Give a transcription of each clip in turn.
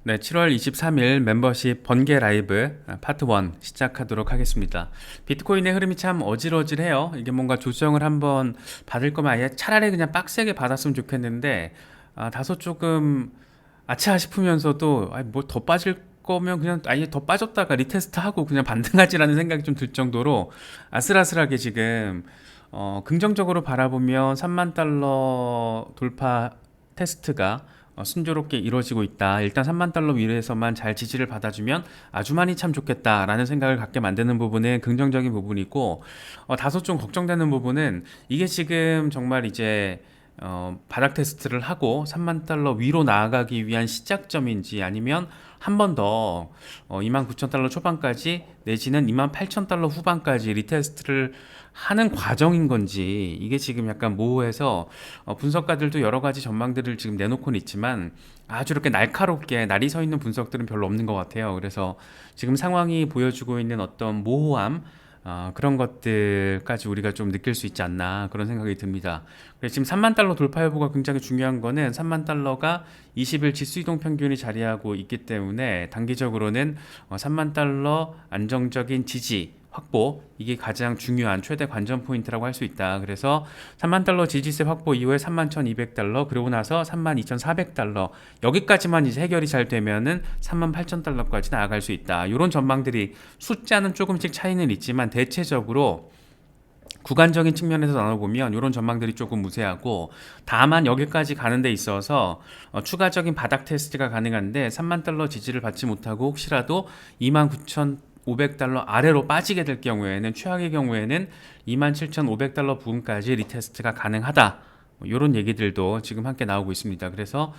네, 7월 23일 멤버십 번개 라이브 파트 1 시작하도록 하겠습니다. 비트코인의 흐름이 참 어질어질해요. 이게 뭔가 조정을 한번 받을 거면 아예 차라리 그냥 빡세게 받았으면 좋겠는데 다소 조금 아차 싶으면서도 뭐 더 빠질 거면 그냥 아예 더 빠졌다가 리테스트하고 그냥 반등하지라는 생각이 좀 들 정도로 아슬아슬하게 지금 긍정적으로 바라보면 3만 달러 돌파 테스트가 순조롭게 이루어지고 있다. 일단 3만 달러 위에서만 잘 지지를 받아주면 아주 많이 참 좋겠다라는 생각을 갖게 만드는 부분은 긍정적인 부분이고, 다소 좀 걱정되는 부분은 이게 지금 정말 이제 바닥 테스트를 하고 3만 달러 위로 나아가기 위한 시작점인지, 아니면 한 번 더 29,000달러 초반까지 내지는 28,000달러 후반까지 리테스트를 하는 과정인 건지, 이게 지금 약간 모호해서 분석가들도 여러 가지 전망들을 지금 내놓고는 있지만 아주 이렇게 날카롭게 날이 서 있는 분석들은 별로 없는 것 같아요. 그래서 지금 상황이 보여주고 있는 어떤 모호함, 그런 것들까지 우리가 좀 느낄 수 있지 않나, 그런 생각이 듭니다. 그래서 지금 3만 달러 돌파 여부가 굉장히 중요한 거는 3만 달러가 20일 지수이동 평균이 자리하고 있기 때문에 단기적으로는 3만 달러 안정적인 지지 확보, 이게 가장 중요한 최대 관전 포인트라고 할 수 있다. 그래서 3만 달러 지지세 확보 이후에 31,200달러, 그리고 나서 32,400달러, 여기까지만 이제 해결이 잘 되면은 38,000달러까지 나아갈 수 있다. 이런 전망들이, 숫자는 조금씩 차이는 있지만 대체적으로 구간적인 측면에서 나눠보면 이런 전망들이 조금 무세하고, 다만 여기까지 가는 데 있어서 추가적인 바닥 테스트가 가능한데 3만 달러 지지를 받지 못하고 혹시라도 29,500달러 아래로 빠지게 될 경우에는, 최악의 경우에는 27,500달러 부근까지 리테스트가 가능하다. 이런 얘기들도 지금 함께 나오고 있습니다. 그래서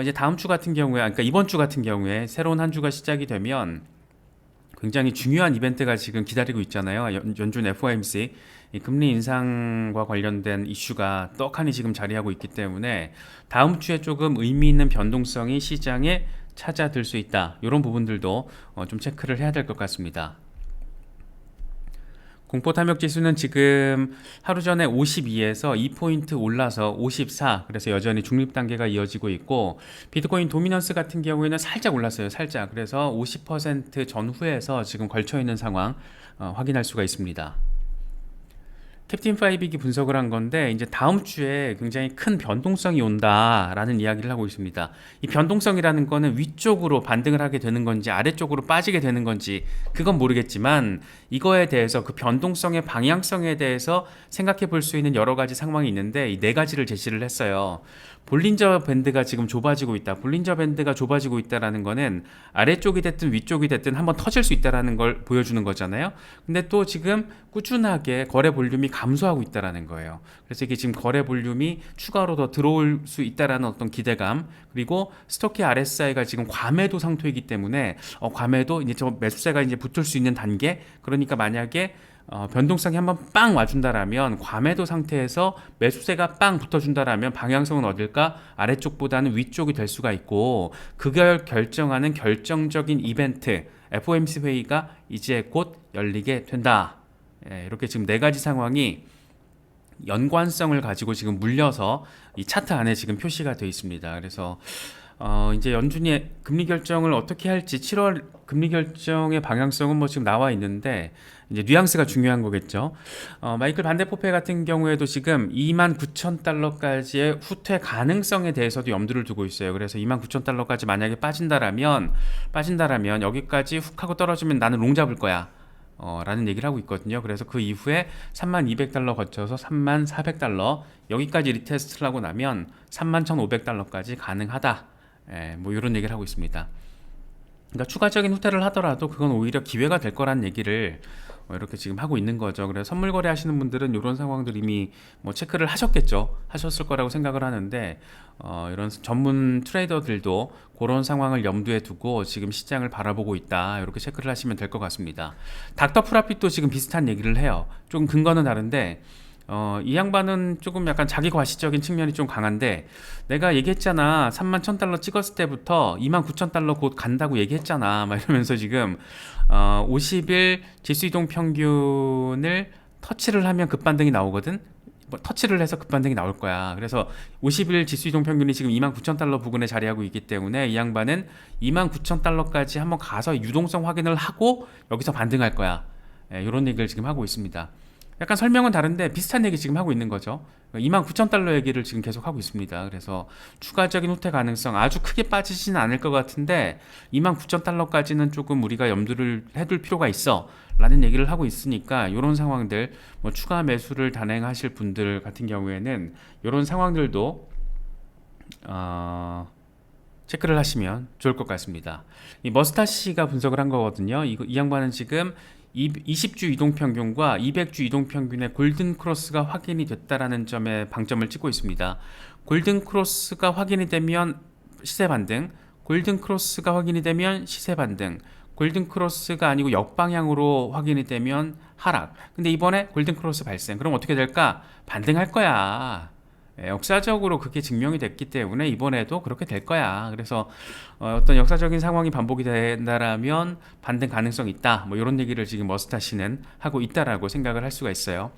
이제 다음 주 같은 경우에, 그러니까 이번 주 같은 경우에 새로운 한 주가 시작이 되면 굉장히 중요한 이벤트가 지금 기다리고 있잖아요. 연준 FOMC 이 금리 인상과 관련된 이슈가 떡하니 지금 자리하고 있기 때문에 다음 주에 조금 의미 있는 변동성이 시장에 찾아들 수 있다. 이런 부분들도 좀 체크를 해야 될 것 같습니다. 공포 탐욕 지수는 지금 하루 전에 52에서 2포인트 올라서 54, 그래서 여전히 중립 단계가 이어지고 있고, 비트코인 도미넌스 같은 경우에는 살짝 올랐어요. 살짝. 그래서 50% 전후에서 지금 걸쳐 있는 상황 확인할 수가 있습니다. 캡틴 파이빅이 분석을 한 건데, 이제 다음 주에 굉장히 큰 변동성이 온다라는 이야기를 하고 있습니다. 이 변동성이라는 거는 위쪽으로 반등을 하게 되는 건지 아래쪽으로 빠지게 되는 건지 그건 모르겠지만, 이거에 대해서 그 변동성의 방향성에 대해서 생각해 볼 수 있는 여러 가지 상황이 있는데, 이 네 가지를 제시를 했어요. 볼린저 밴드가 지금 좁아지고 있다. 볼린저 밴드가 좁아지고 있다라는 거는 아래쪽이 됐든 위쪽이 됐든 한번 터질 수 있다라는 걸 보여주는 거잖아요. 근데 또 지금 꾸준하게 거래 볼륨이 감소하고 있다라는 거예요. 그래서 이게 지금 거래 볼륨이 추가로 더 들어올 수 있다라는 어떤 기대감, 그리고 스토키 RSI가 지금 과매도 상태이기 때문에 과매도 이제 저 매수세가 이제 붙을 수 있는 단계. 그러니까 만약에 변동성이 한번 빵 와준다라면, 과매도 상태에서 매수세가 빵 붙어준다라면 방향성은 어딜까? 아래쪽보다는 위쪽이 될 수가 있고, 그걸 결정하는 결정적인 이벤트 FOMC 회의가 이제 곧 열리게 된다. 이렇게 지금 네 가지 상황이 연관성을 가지고 지금 물려서 이 차트 안에 지금 표시가 되어 있습니다. 그래서 이제 연준이 금리 결정을 어떻게 할지, 7월 금리 결정의 방향성은 뭐 지금 나와 있는데, 이제 뉘앙스가 중요한 거겠죠. 마이클 반데포페 같은 경우에도 지금 29,000달러까지의 후퇴 가능성에 대해서도 염두를 두고 있어요. 그래서 29,000달러까지 만약에 빠진다라면 여기까지 훅 하고 떨어지면 나는 롱 잡을 거야. 라는 얘기를 하고 있거든요. 그래서 그 이후에 3200달러 거쳐서 3400달러, 여기까지 리테스트를 하고 나면 31,500달러까지 가능하다. 뭐 이런 얘기를 하고 있습니다. 그러니까 추가적인 후퇴를 하더라도 그건 오히려 기회가 될 거란 얘기를 이렇게 지금 하고 있는 거죠. 그래서 선물 거래 하시는 분들은 이런 상황들 이미 뭐 체크를 하셨겠죠. 하셨을 거라고 생각을 하는데, 이런 전문 트레이더들도 그런 상황을 염두에 두고 지금 시장을 바라보고 있다. 이렇게 체크를 하시면 될 것 같습니다. 닥터 프라핏도 지금 비슷한 얘기를 해요. 조금 근거는 다른데, 이 양반은 조금 약간 자기 과시적인 측면이 좀 강한데, 내가 얘기했잖아, 31,000달러 찍었을 때부터 29,000달러 곧 간다고 얘기했잖아, 막 이러면서 지금 50일 지수이동 평균을 터치를 하면 급반등이 나오거든. 뭐 터치를 해서 급반등이 나올 거야. 그래서 50일 지수 이동 평균이 지금 29,000달러 부근에 자리하고 있기 때문에 이 양반은 29,000달러까지 한번 가서 유동성 확인을 하고 여기서 반등할 거야. 이런 얘기를 지금 하고 있습니다. 약간 설명은 다른데 비슷한 얘기 지금 하고 있는 거죠. 29,000달러 얘기를 지금 계속 하고 있습니다. 그래서 추가적인 후퇴 가능성 아주 크게 빠지지는 않을 것 같은데 29,000달러까지는 조금 우리가 염두를 해둘 필요가 있어 라는 얘기를 하고 있으니까 이런 상황들 뭐 추가 매수를 단행하실 분들 같은 경우에는 이런 상황들도 체크를 하시면 좋을 것 같습니다. 이 머스타 씨가 분석을 한 거거든요. 이 양반은 지금 20주 이동평균과 200주 이동평균의 골든크로스가 확인이 됐다라는 점에 방점을 찍고 있습니다. 골든크로스가 확인이 되면 시세 반등, 골든크로스가 확인이 되면 시세 반등, 골든크로스가 아니고 역방향으로 확인이 되면 하락. 근데 이번에 골든크로스 발생. 그럼 어떻게 될까? 반등할 거야. 역사적으로 그게 증명이 됐기 때문에 이번에도 그렇게 될 거야. 그래서 어떤 역사적인 상황이 반복이 된다라면 반등 가능성이 있다. 뭐 이런 얘기를 지금 머스타 씨는 하고 있다라고 생각을 할 수가 있어요.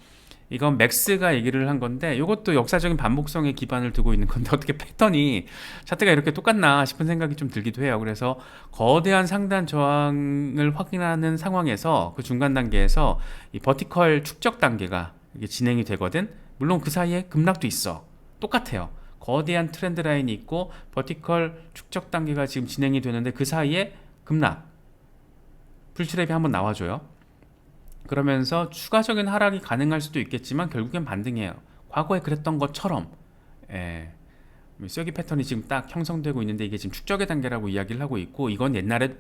이건 맥스가 얘기를 한 건데 이것도 역사적인 반복성에 기반을 두고 있는 건데 어떻게 패턴이 차트가 이렇게 똑같나 싶은 생각이 좀 들기도 해요. 그래서 거대한 상단 저항을 확인하는 상황에서 그 중간 단계에서 이 버티컬 축적 단계가 이게 진행이 되거든. 물론 그 사이에 급락도 있어. 똑같아요. 거대한 트렌드 라인이 있고 버티컬 축적 단계가 지금 진행이 되는데 그 사이에 급락 풀트랩이 한번 나와줘요. 그러면서 추가적인 하락이 가능할 수도 있겠지만 결국엔 반등해요. 과거에 그랬던 것처럼. 쐐기 패턴이 지금 딱 형성되고 있는데 이게 지금 축적의 단계라고 이야기를 하고 있고 이건 옛날에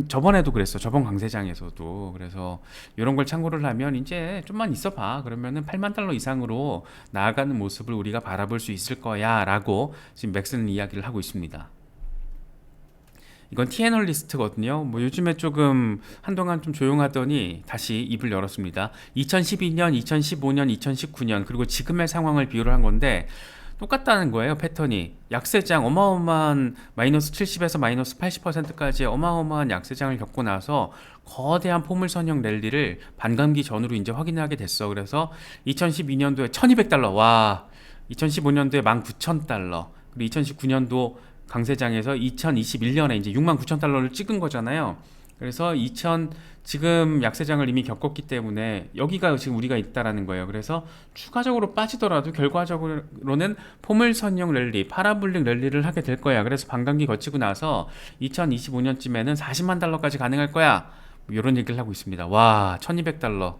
저번에도 그랬어. 저번 강세장에서도. 그래서 이런 걸 참고를 하면 이제 좀만 있어봐. 그러면은 8만 달러 이상으로 나아가는 모습을 우리가 바라볼 수 있을 거야 라고 지금 맥스는 이야기를 하고 있습니다. 이건 T애널리스트거든요. 뭐 요즘에 조금 한동안 좀 조용하더니 다시 입을 열었습니다. 2012년, 2015년, 2019년 그리고 지금의 상황을 비교를 한 건데 똑같다는 거예요. 패턴이 약세장 어마어마한 마이너스 70에서 마이너스 80%까지 어마어마한 약세장을 겪고 나서 거대한 포물선형 랠리를 반감기 전으로 이제 확인하게 됐어. 그래서 2012년도에 1200달러 와 2015년도에 19,000달러 그리고 2019년도 강세장에서 2021년에 이제 69,000달러를 찍은 거잖아요. 그래서 지금 약세장을 이미 겪었기 때문에 여기가 지금 우리가 있다라는 거예요. 그래서 추가적으로 빠지더라도 결과적으로는 포물선형 랠리, 파라볼릭 랠리를 하게 될 거야. 그래서 반감기 거치고 나서 2025년쯤에는 40만 달러까지 가능할 거야. 뭐 이런 얘기를 하고 있습니다. 와, 1200달러.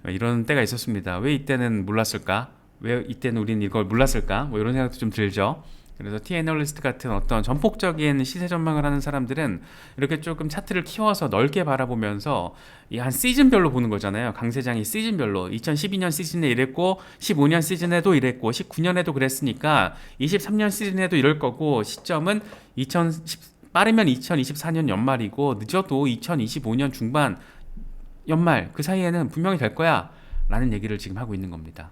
이런 때가 있었습니다. 왜 이때는 몰랐을까? 왜 이때는 우리는 이걸 몰랐을까? 뭐 이런 생각도 좀 들죠. 그래서 T애널리스트 같은 어떤 전폭적인 시세 전망을 하는 사람들은 이렇게 조금 차트를 키워서 넓게 바라보면서 이 한 시즌별로 보는 거잖아요. 강세장이 시즌별로 2012년 시즌에 이랬고 15년 시즌에도 이랬고 19년에도 그랬으니까 23년 시즌에도 이럴 거고 시점은 빠르면 2024년 연말이고 늦어도 2025년 중반 연말 그 사이에는 분명히 될 거야 라는 얘기를 지금 하고 있는 겁니다.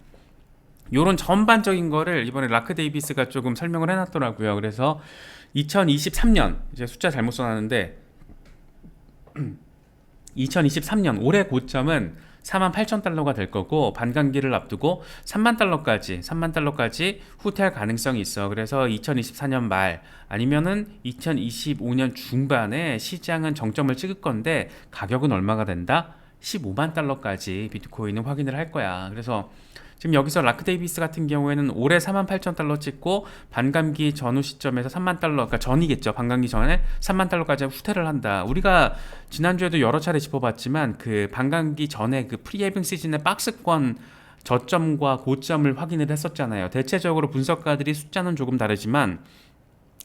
요런 전반적인 거를 이번에 라크 데이비스가 조금 설명을 해놨더라고요. 그래서 2023년 이제 숫자 잘못 써놨는데 2023년 올해 고점은 48,000달러가 될 거고 반감기를 앞두고 3만 달러까지 후퇴할 가능성이 있어. 그래서 2024년 말 아니면은 2025년 중반에 시장은 정점을 찍을 건데 가격은 얼마가 된다? 15만 달러까지 비트코인은 확인을 할 거야. 그래서 지금 여기서 라크 데이비스 같은 경우에는 올해 48,000달러 찍고 반감기 전후 시점에서 3만 달러, 그러니까 전이겠죠. 반감기 전에 3만 달러까지 후퇴를 한다. 우리가 지난주에도 여러 차례 짚어봤지만 그 반감기 전에 그 프리헤빙 시즌의 박스권 저점과 고점을 확인을 했었잖아요. 대체적으로 분석가들이 숫자는 조금 다르지만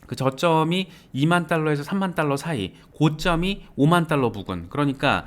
그 저점이 2만 달러에서 3만 달러 사이, 고점이 5만 달러 부근. 그러니까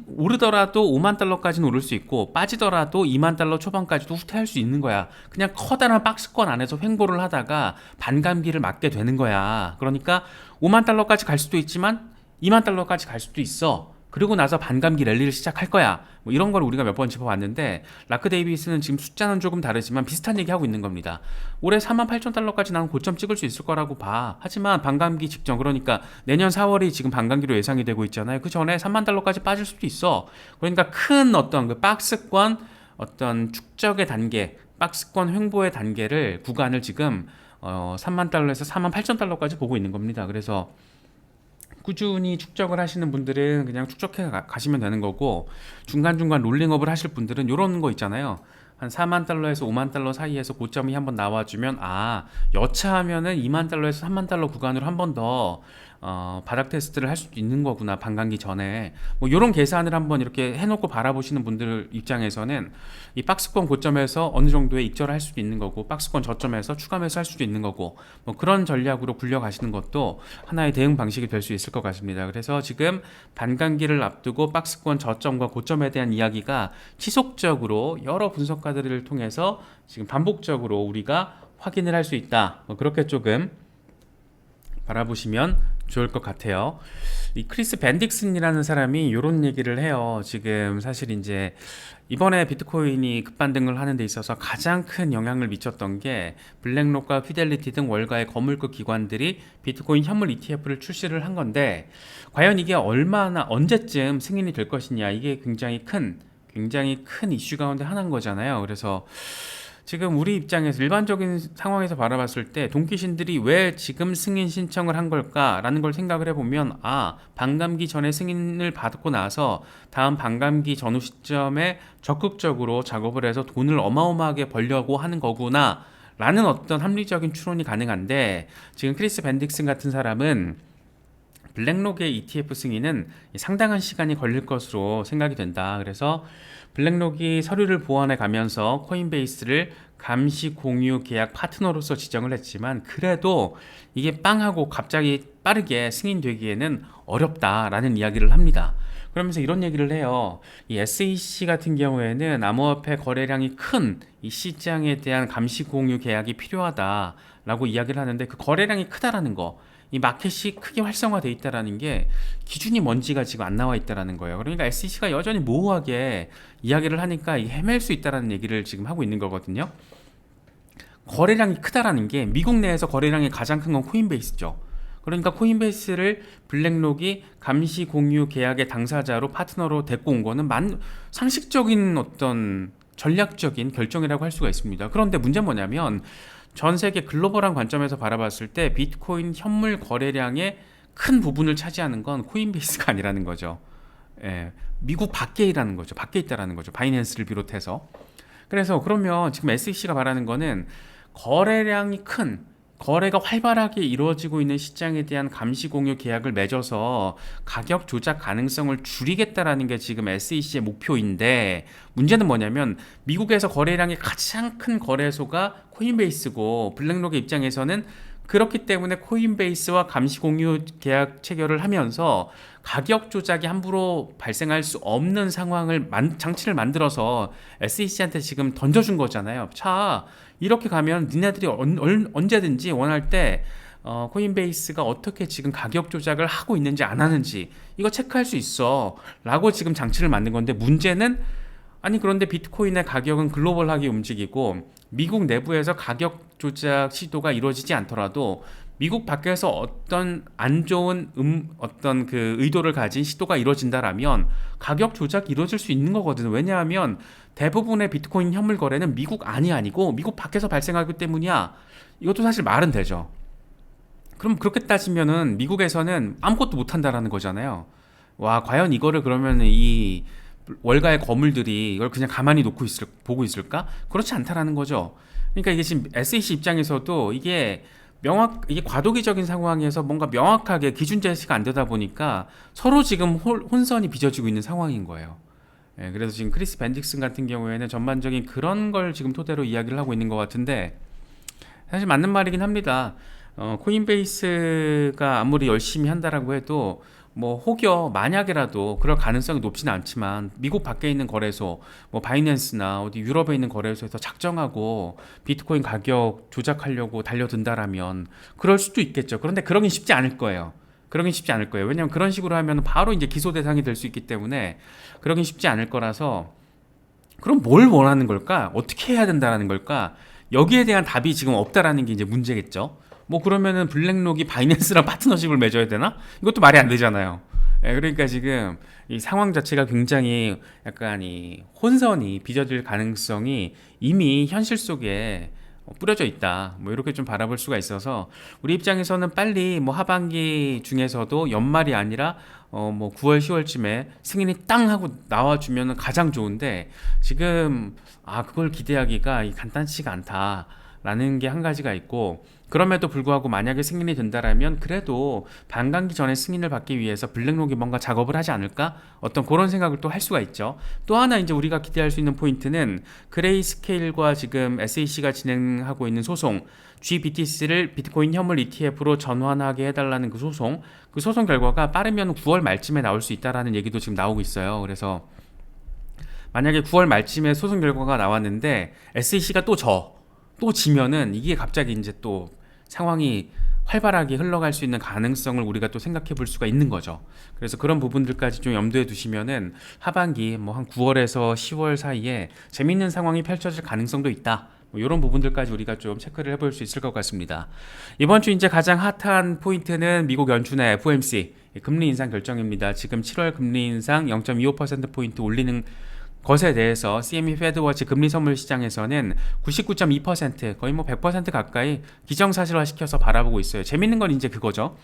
오르더라도 5만 달러까지는 오를 수 있고 빠지더라도 2만 달러 초반까지도 후퇴할 수 있는 거야. 그냥 커다란 박스권 안에서 횡보를 하다가 반감기를 맞게 되는 거야. 그러니까 5만 달러까지 갈 수도 있지만 2만 달러까지 갈 수도 있어. 그리고 나서 반감기 랠리를 시작할 거야. 뭐 이런 걸 우리가 몇 번 짚어봤는데 라크 데이비스는 지금 숫자는 조금 다르지만 비슷한 얘기하고 있는 겁니다. 올해 48,000달러까지 나는 고점 찍을 수 있을 거라고 봐. 하지만 반감기 직전, 그러니까 내년 4월이 지금 반감기로 예상이 되고 있잖아요. 그 전에 3만 달러까지 빠질 수도 있어. 그러니까 큰 어떤 그 박스권 어떤 축적의 단계, 박스권 횡보의 단계를 구간을 지금 3만 달러에서 4만 8천 달러까지 보고 있는 겁니다. 그래서 꾸준히 축적을 하시는 분들은 그냥 축적해 가시면 되는 거고, 중간중간 롤링업을 하실 분들은 이런 거 있잖아요. 한 4만 달러에서 5만 달러 사이에서 고점이 한번 나와주면 여차하면은 2만 달러에서 3만 달러 구간으로 한 번 더 바닥 테스트를 할 수도 있는 거구나, 반감기 전에. 뭐 이런 계산을 한번 이렇게 해놓고 바라보시는 분들 입장에서는 이 박스권 고점에서 어느 정도의 익절을 할 수도 있는 거고, 박스권 저점에서 추가 매수할 수도 있는 거고, 뭐 그런 전략으로 굴려가시는 것도 하나의 대응 방식이 될 수 있을 것 같습니다. 그래서 지금 반감기를 앞두고 박스권 저점과 고점에 대한 이야기가 지속적으로 여러 분석가들을 통해서 지금 반복적으로 우리가 확인을 할 수 있다. 뭐 그렇게 조금 바라보시면 좋을 것 같아요. 이 크리스 밴딕슨이라는 사람이 이런 얘기를 해요. 지금 사실 이제 이번에 비트코인이 급반등을 하는 데 있어서 가장 큰 영향을 미쳤던 게 블랙록과 피델리티 등 월가의 거물급 기관들이 비트코인 현물 ETF를 출시를 한 건데, 과연 이게 얼마나 언제쯤 승인이 될 것이냐, 이게 굉장히 큰 이슈 가운데 하나인 거잖아요. 그래서 지금 우리 입장에서 일반적인 상황에서 바라봤을 때 동기신들이 왜 지금 승인 신청을 한 걸까라는 걸 생각을 해보면, 반감기 전에 승인을 받고 나서 다음 반감기 전후 시점에 적극적으로 작업을 해서 돈을 어마어마하게 벌려고 하는 거구나 라는 어떤 합리적인 추론이 가능한데, 지금 크리스 밴딕슨 같은 사람은 블랙록의 ETF 승인은 상당한 시간이 걸릴 것으로 생각이 된다. 그래서 블랙록이 서류를 보완해 가면서 코인베이스를 감시 공유 계약 파트너로서 지정을 했지만, 그래도 이게 빵하고 갑자기 빠르게 승인되기에는 어렵다라는 이야기를 합니다. 그러면서 이런 얘기를 해요. 이 SEC 같은 경우에는 암호화폐 거래량이 큰 이 시장에 대한 감시 공유 계약이 필요하다라고 이야기를 하는데, 그 거래량이 크다라는 거, 이 마켓이 크게 활성화되어 있다라는 게 기준이 뭔지가 지금 안 나와 있다라는 거예요. 그러니까 SEC가 여전히 모호하게 이야기를 하니까 헤맬 수 있다라는 얘기를 지금 하고 있는 거거든요. 거래량이 크다라는 게, 미국 내에서 거래량이 가장 큰 건 코인베이스죠. 그러니까 코인베이스를 블랙록이 감시 공유 계약의 당사자로 파트너로 데리고 온 거는 상식적인 어떤 전략적인 결정이라고 할 수가 있습니다. 그런데 문제는 뭐냐면, 전 세계 글로벌한 관점에서 바라봤을 때 비트코인 현물 거래량의 큰 부분을 차지하는 건 코인베이스가 아니라는 거죠. 미국 밖에 있다는 거죠. 밖에 있다라는 거죠. 바이낸스를 비롯해서. 그래서 그러면 지금 SEC가 말하는 거는 거래량이 큰, 거래가 활발하게 이루어지고 있는 시장에 대한 감시 공유 계약을 맺어서 가격 조작 가능성을 줄이겠다라는 게 지금 SEC의 목표인데, 문제는 뭐냐면 미국에서 거래량이 가장 큰 거래소가 코인베이스고, 블랙록의 입장에서는 그렇기 때문에 코인베이스와 감시 공유 계약 체결을 하면서 가격 조작이 함부로 발생할 수 없는 상황을 장치를 만들어서 SEC한테 지금 던져준 거잖아요. 자, 이렇게 가면 니네들이 언제든지 원할 때 코인베이스가 어떻게 지금 가격 조작을 하고 있는지 안 하는지 이거 체크할 수 있어 라고 지금 장치를 만든 건데, 문제는 그런데 비트코인의 가격은 글로벌하게 움직이고 미국 내부에서 가격 조작 시도가 이루어지지 않더라도 미국 밖에서 어떤 안 좋은 어떤 그 의도를 가진 시도가 이루어진다라면 가격 조작이 이루어질 수 있는 거거든요. 왜냐하면 대부분의 비트코인 현물 거래는 미국 안이 아니고 미국 밖에서 발생하기 때문이야. 이것도 사실 말은 되죠. 그럼 그렇게 따지면은 미국에서는 아무것도 못한다라는 거잖아요. 와, 과연 이거를 그러면 이 월가의 거물들이 이걸 그냥 가만히 보고 있을까? 그렇지 않다라는 거죠. 그러니까 이게 지금 SEC 입장에서도 이게 과도기적인 상황에서 뭔가 명확하게 기준 제시가 안 되다 보니까 서로 지금 혼선이 빚어지고 있는 상황인 거예요. 그래서 지금 크리스 밴딕슨 같은 경우에는 전반적인 그런 걸 지금 토대로 이야기를 하고 있는 것 같은데, 사실 맞는 말이긴 합니다. 코인베이스가 아무리 열심히 한다라고 해도 뭐 혹여 만약에라도 그럴 가능성이 높지는 않지만 미국 밖에 있는 거래소, 뭐 바이낸스나 어디 유럽에 있는 거래소에서 작정하고 비트코인 가격 조작하려고 달려든다라면 그럴 수도 있겠죠. 그런데 그러긴 쉽지 않을 거예요. 그러긴 쉽지 않을 거예요. 왜냐하면 그런 식으로 하면 바로 이제 기소 대상이 될 수 있기 때문에 그러긴 쉽지 않을 거라서 그럼 뭘 원하는 걸까? 어떻게 해야 된다라는 걸까? 여기에 대한 답이 지금 없다라는 게 이제 문제겠죠. 뭐 그러면은 블랙록이 바이낸스랑 파트너십을 맺어야 되나? 이것도 말이 안 되잖아요. 예, 그러니까 지금 이 상황 자체가 굉장히 약간 이 혼선이 빚어질 가능성이 이미 현실 속에 뿌려져 있다. 뭐 이렇게 좀 바라볼 수가 있어서 우리 입장에서는 빨리 뭐 하반기 중에서도 연말이 아니라 뭐 9월 10월쯤에 승인이 땅 하고 나와주면 가장 좋은데 지금 그걸 기대하기가 간단치가 않다라는 게 한 가지가 있고 그럼에도 불구하고 만약에 승인이 된다라면 그래도 반감기 전에 승인을 받기 위해서 블랙록이 뭔가 작업을 하지 않을까? 어떤 그런 생각을 또 할 수가 있죠. 또 하나 이제 우리가 기대할 수 있는 포인트는 그레이스케일과 지금 SEC가 진행하고 있는 소송 GBTC를 비트코인 현물 ETF로 전환하게 해달라는 그 소송 결과가 빠르면 9월 말쯤에 나올 수 있다라는 얘기도 지금 나오고 있어요. 그래서 만약에 9월 말쯤에 소송 결과가 나왔는데 SEC가 또 지면은 이게 갑자기 이제 또 상황이 활발하게 흘러갈 수 있는 가능성을 우리가 또 생각해 볼 수가 있는 거죠. 그래서 그런 부분들까지 좀 염두에 두시면은 하반기 뭐 한 9월에서 10월 사이에 재밌는 상황이 펼쳐질 가능성도 있다. 뭐 이런 부분들까지 우리가 좀 체크를 해볼 수 있을 것 같습니다. 이번 주 이제 가장 핫한 포인트는 미국 연준의 FOMC 금리 인상 결정입니다. 지금 7월 금리 인상 0.25%포인트 올리는 것에 대해서 CME 페드워치 금리 선물 시장에서는 99.2% 거의 뭐 100% 가까이 기정사실화 시켜서 바라보고 있어요. 재밌는 건 이제 그거죠.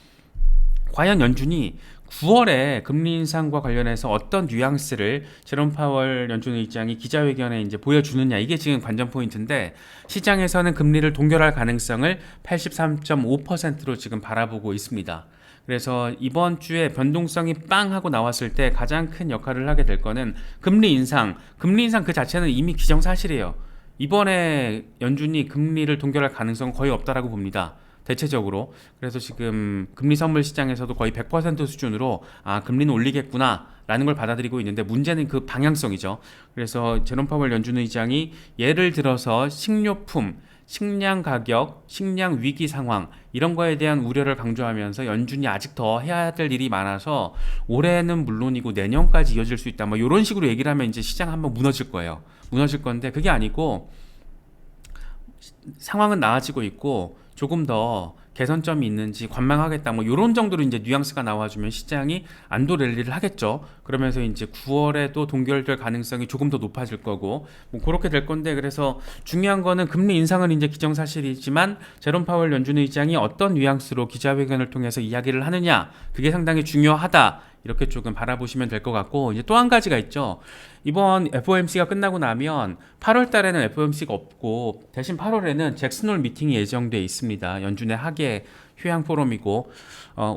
과연 연준이 9월에 금리 인상과 관련해서 어떤 뉘앙스를 제롬 파월 연준 의장이 기자회견에 이제 보여주느냐 이게 지금 관전 포인트인데 시장에서는 금리를 동결할 가능성을 83.5%로 지금 바라보고 있습니다. 그래서 이번 주에 변동성이 빵 하고 나왔을 때 가장 큰 역할을 하게 될 거는 금리 인상 그 자체는 이미 기정사실이에요. 이번에 연준이 금리를 동결할 가능성은 거의 없다라고 봅니다. 대체적으로. 그래서 지금 금리 선물 시장에서도 거의 100% 수준으로 금리는 올리겠구나 라는 걸 받아들이고 있는데 문제는 그 방향성이죠. 그래서 제롬 파월 연준 의장이 예를 들어서 식료품 식량 가격, 식량 위기 상황 이런 거에 대한 우려를 강조하면서 연준이 아직 더 해야 될 일이 많아서 올해는 물론이고 내년까지 이어질 수 있다. 뭐 이런 식으로 얘기를 하면 이제 시장 한번 무너질 거예요. 무너질 건데 그게 아니고 상황은 나아지고 있고 조금 더 개선점이 있는지 관망하겠다 뭐 이런 정도로 이제 뉘앙스가 나와주면 시장이 안도 랠리를 하겠죠. 그러면서 이제 9월에도 동결될 가능성이 조금 더 높아질 거고 뭐 그렇게 될 건데 그래서 중요한 거는 금리 인상은 이제 기정사실이지만 제롬 파월 연준 의장이 어떤 뉘앙스로 기자회견을 통해서 이야기를 하느냐 그게 상당히 중요하다. 이렇게 조금 바라보시면 될 것 같고 이제 또 한 가지가 있죠. 이번 FOMC가 끝나고 나면 8월 달에는 FOMC가 없고 대신 8월에는 잭슨홀 미팅이 예정돼 있습니다. 연준의 하계 휴양 포럼이고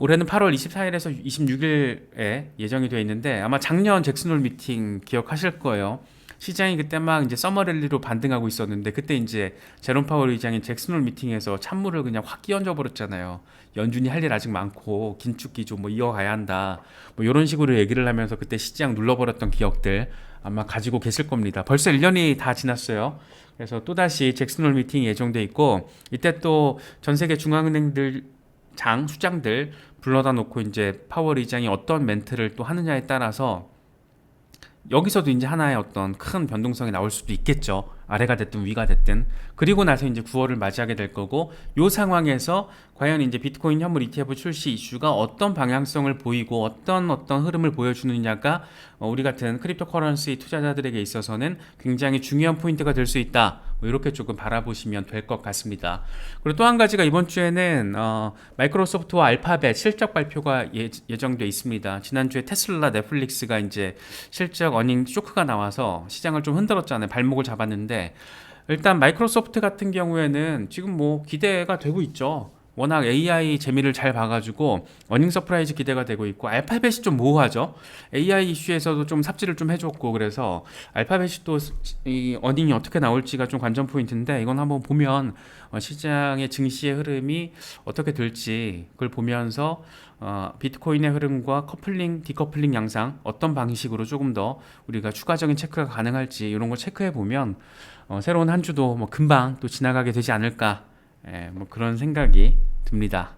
올해는 8월 24일에서 26일에 예정이 되어 있는데 아마 작년 잭슨홀 미팅 기억하실 거예요. 시장이 그때 막 이제 서머 랠리로 반등하고 있었는데 그때 이제 제롬 파월 의장이 잭슨홀 미팅에서 찬물을 그냥 확 끼얹어 버렸잖아요. 연준이 할 일 아직 많고 긴축 기조 뭐 이어가야 한다. 뭐 이런 식으로 얘기를 하면서 그때 시장 눌러버렸던 기억들 아마 가지고 계실 겁니다. 벌써 1년이 다 지났어요. 그래서 또다시 잭슨홀 미팅이 예정돼 있고 이때 또 전 세계 중앙은행들 수장들 불러다 놓고 이제 파월 의장이 어떤 멘트를 또 하느냐에 따라서 여기서도 이제 하나의 어떤 큰 변동성이 나올 수도 있겠죠. 아래가 됐든 위가 됐든. 그리고 나서 이제 9월을 맞이하게 될 거고, 요 상황에서 과연 이제 비트코인 현물 ETF 출시 이슈가 어떤 방향성을 보이고 어떤 흐름을 보여주느냐가 우리 같은 크립토 커런시 투자자들에게 있어서는 굉장히 중요한 포인트가 될 수 있다. 뭐 이렇게 조금 바라보시면 될 것 같습니다. 그리고 또 한 가지가 이번 주에는 마이크로소프트와 알파벳 실적 발표가 예정돼 있습니다. 지난주에 테슬라, 넷플릭스가 이제 실적 어닝 쇼크가 나와서 시장을 좀 흔들었잖아요. 발목을 잡았는데 일단 마이크로소프트 같은 경우에는 지금 뭐 기대가 되고 있죠. 워낙 AI 재미를 잘 봐가지고 어닝 서프라이즈 기대가 되고 있고 알파벳이 좀 모호하죠. AI 이슈에서도 좀 삽질을 좀 해줬고 그래서 알파벳이 또 이 어닝이 어떻게 나올지가 좀 관전 포인트인데 이건 한번 보면 시장의 증시의 흐름이 어떻게 될지 그걸 보면서 비트코인의 흐름과 디커플링 양상 어떤 방식으로 조금 더 우리가 추가적인 체크가 가능할지 이런 걸 체크해 보면 새로운 한 주도 뭐 금방 또 지나가게 되지 않을까 뭐 그런 생각이 듭니다.